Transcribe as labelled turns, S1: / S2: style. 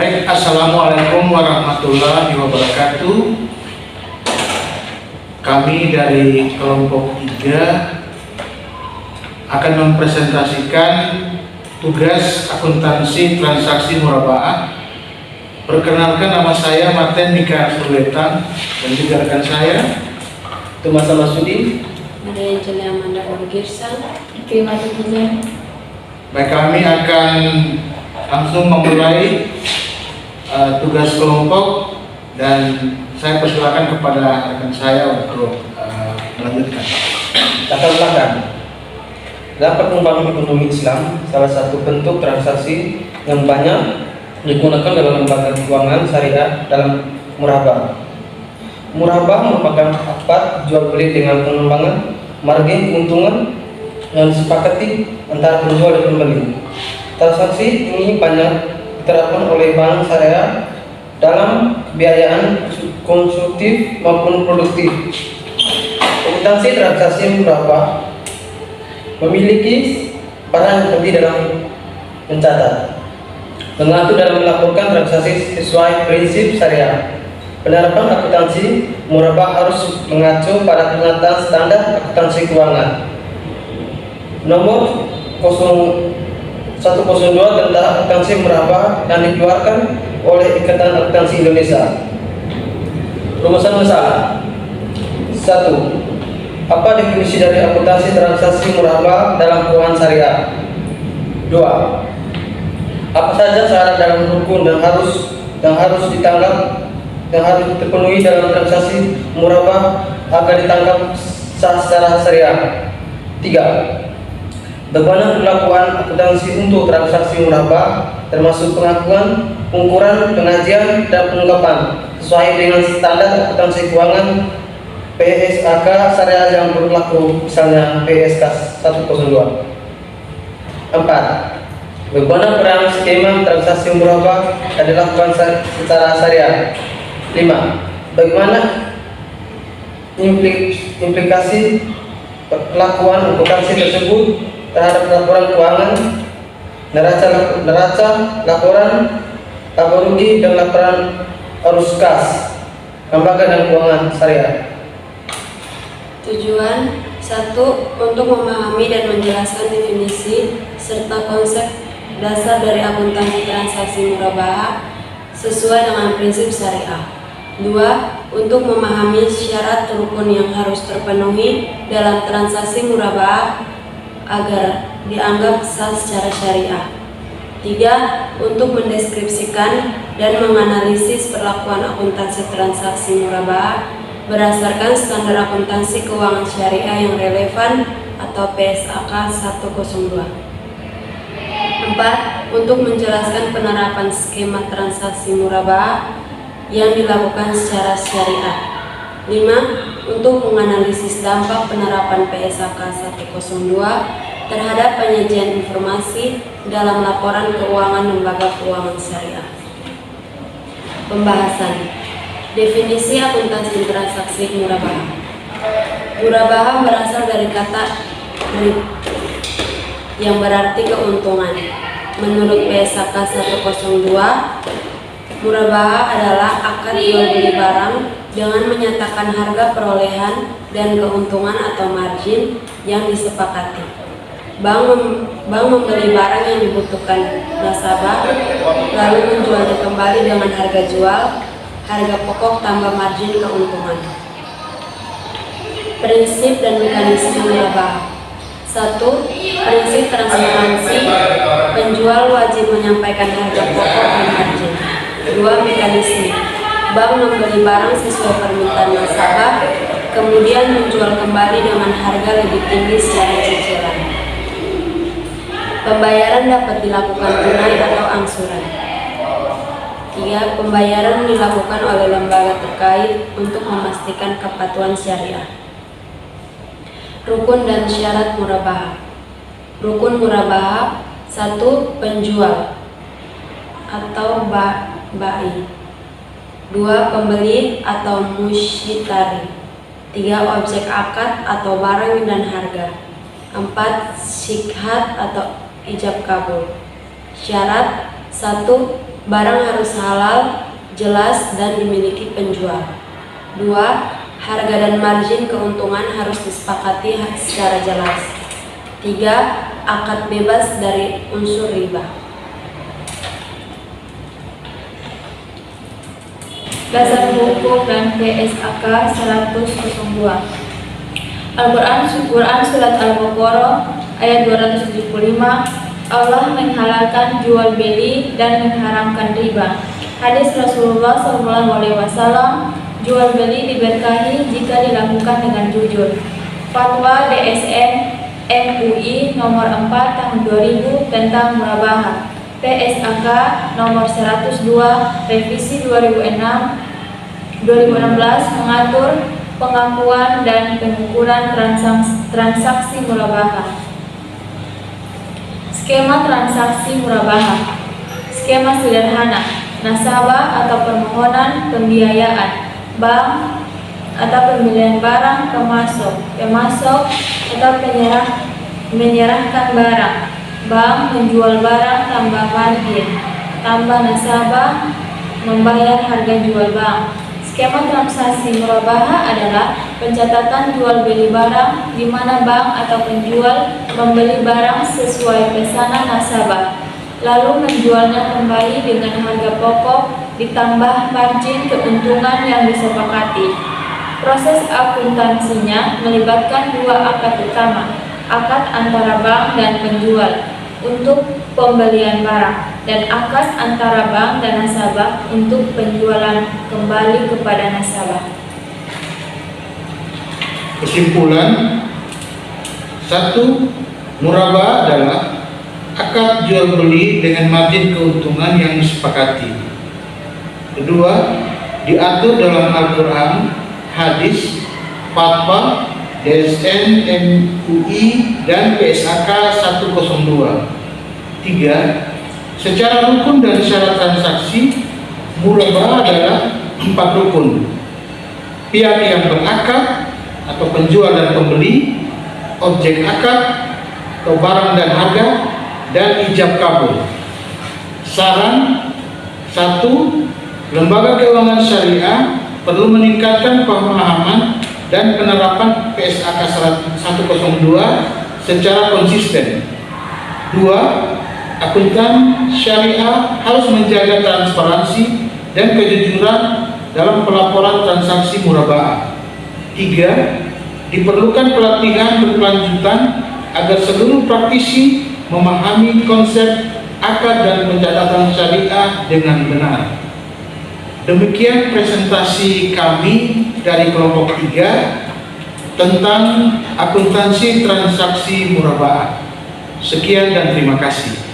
S1: Baik, Assalamualaikum warahmatullahi wabarakatuh. Kami dari kelompok 3 akan mempresentasikan tugas akuntansi transaksi murabaah. Perkenalkan, nama saya Martin Mika Surwetan dan juga rekan saya
S2: Thomas Masudi,
S3: Maria Angela Amanda Orgirsa,
S1: Baik, kami akan langsung memulai tugas kelompok dan saya persilakan kepada rekan saya untuk melanjutkan.
S2: latar belakang. Dalam perkembangan ekonomi Islam, salah satu bentuk transaksi yang banyak digunakan dalam lembaga keuangan syariah dalam murabah. Murabah merupakan akad jual beli dengan pengembangan margin keuntungan yang disepakati antara penjual dan pembeli. Transaksi ini banyak diterapkan oleh bank syariah dalam pembiayaan konsumtif maupun produktif. Akuntansi transaksi murabah memiliki peran yang penting dalam mencatat, mengatur dan melaporkan transaksi sesuai prinsip syariah. Penerapan akuntansi murabah harus mengacu pada pernyataan standar akuntansi keuangan nomor 0102 tentang akuntansi murabah yang dikeluarkan oleh Ikatan Akuntansi Indonesia. Rumusan masalah. 1. Apa definisi dari akuntansi transaksi murabah dalam keuangan syariah? 2. Apa saja syarat dalam rukun yang harus dipenuhi dalam transaksi murabah agar ditangkap sah secara syariah? 3. Bagaimana perlakuan akuntansi untuk transaksi murabah, termasuk pengakuan, pengukuran, pengajian, dan pengungkapan sesuai dengan standar akuntansi keuangan PSAK syariah yang berlaku, misalnya PSK 102. 4. Bagaimana peran skema transaksi murabah yang dilakukan secara syariah? 5. Bagaimana implikasi perlakuan akuntansi tersebut terhadap laporan keuangan, neraca, laporan laba rugi, dan laporan arus kas lembaga dan keuangan syariah.
S3: Tujuan 1. Untuk memahami dan menjelaskan definisi serta konsep dasar dari akuntansi transaksi murabah sesuai dengan prinsip syariah. 2. Untuk memahami syarat rukun yang harus terpenuhi dalam transaksi murabah agar dianggap sah secara syariah. 3. Untuk mendeskripsikan dan menganalisis perlakuan akuntansi transaksi murabah berdasarkan standar akuntansi keuangan syariah yang relevan atau PSAK 102. 4. Untuk menjelaskan penerapan skema transaksi murabah yang dilakukan secara syariah. 5. Untuk menganalisis dampak penerapan PSAK 102 terhadap penyajian informasi dalam laporan keuangan lembaga keuangan syariah. Pembahasan. Definisi akuntansi transaksi murabah. Murabah berasal dari kata rib yang berarti keuntungan. Menurut PSAK 102, murabah adalah akad jual beli barang dengan menyatakan harga perolehan dan keuntungan atau margin yang disepakati. Bank membeli barang yang dibutuhkan nasabah, lalu menjualnya kembali dengan harga jual, harga pokok tambah margin keuntungan. Prinsip dan mekanisme murabah. 1. Prinsip transparansi. Penjual wajib menyampaikan harga pokok dan margin. 2. Mekanisme. Bank membeli barang sesuai permintaan nasabah, kemudian menjual kembali dengan harga lebih tinggi secara cicilan. Pembayaran dapat dilakukan tunai atau angsuran. 3. Pembayaran dilakukan oleh lembaga terkait untuk memastikan kepatuhan syariah. Rukun dan syarat murabah. Rukun murabah. 1. Penjual atau bai. 2. Pembeli atau musyitari. 3. Objek akad atau barang dan harga. 4. Sikhat atau ijab kabul. Syarat. 1. Barang harus halal, jelas, dan dimiliki penjual. 2. Harga dan margin keuntungan harus disepakati secara jelas. 3. Akad bebas dari unsur riba.
S4: Dasar hukum dan PSAK 102. Al-Quran Surat Al-Baqarah ayat 275, Allah menghalalkan jual beli dan mengharamkan riba. Hadis Rasulullah SAW, jual beli diberkahi jika dilakukan dengan jujur. Fatwa DSN MUI nomor 4 tahun 2000 tentang murabahah. PSAK nomor 102 revisi 2016 mengatur pengakuan dan pengukuran transaksi murabahah. Skema transaksi murabahah. Skema sederhana, nasabah atau permohonan pembiayaan, bank atau pembelian barang pemasok atau menyerahkan barang, bank menjual barang tambah margin, tambah nasabah membayar harga jual bank. Skema transaksi murabahah adalah pencatatan jual beli barang di mana bank atau penjual membeli barang sesuai pesanan nasabah, lalu menjualnya kembali dengan harga pokok ditambah margin keuntungan yang disepakati. Proses akuntansinya melibatkan dua akad utama, akad antara bank dan penjual untuk pembelian barang, dan akad antara bank dan nasabah untuk penjualan kembali kepada nasabah.
S1: Kesimpulan: 1. Murabahah adalah akad jual beli dengan margin keuntungan yang disepakati. 2. Diatur dalam Al-Quran, hadis, fatwa DSN MUI dan PSAK 102. 3. Secara rukun dan syarat transaksi, murabahah adalah 4 rukun: pihak yang berakad atau penjual dan pembeli, objek akad atau barang dan harga, dan ijab kabul. Saran: 1. Lembaga keuangan syariah perlu meningkatkan pemahaman dan penerapan PSAK 102 secara konsisten. 2. Akuntan syariah harus menjaga transparansi dan kejujuran dalam pelaporan transaksi murabahah. 3. Diperlukan pelatihan berkelanjutan agar seluruh praktisi memahami konsep akad dan pencatatan syariah dengan benar. Demikian presentasi kami dari kelompok 3 tentang akuntansi transaksi murabahah. Sekian dan terima kasih.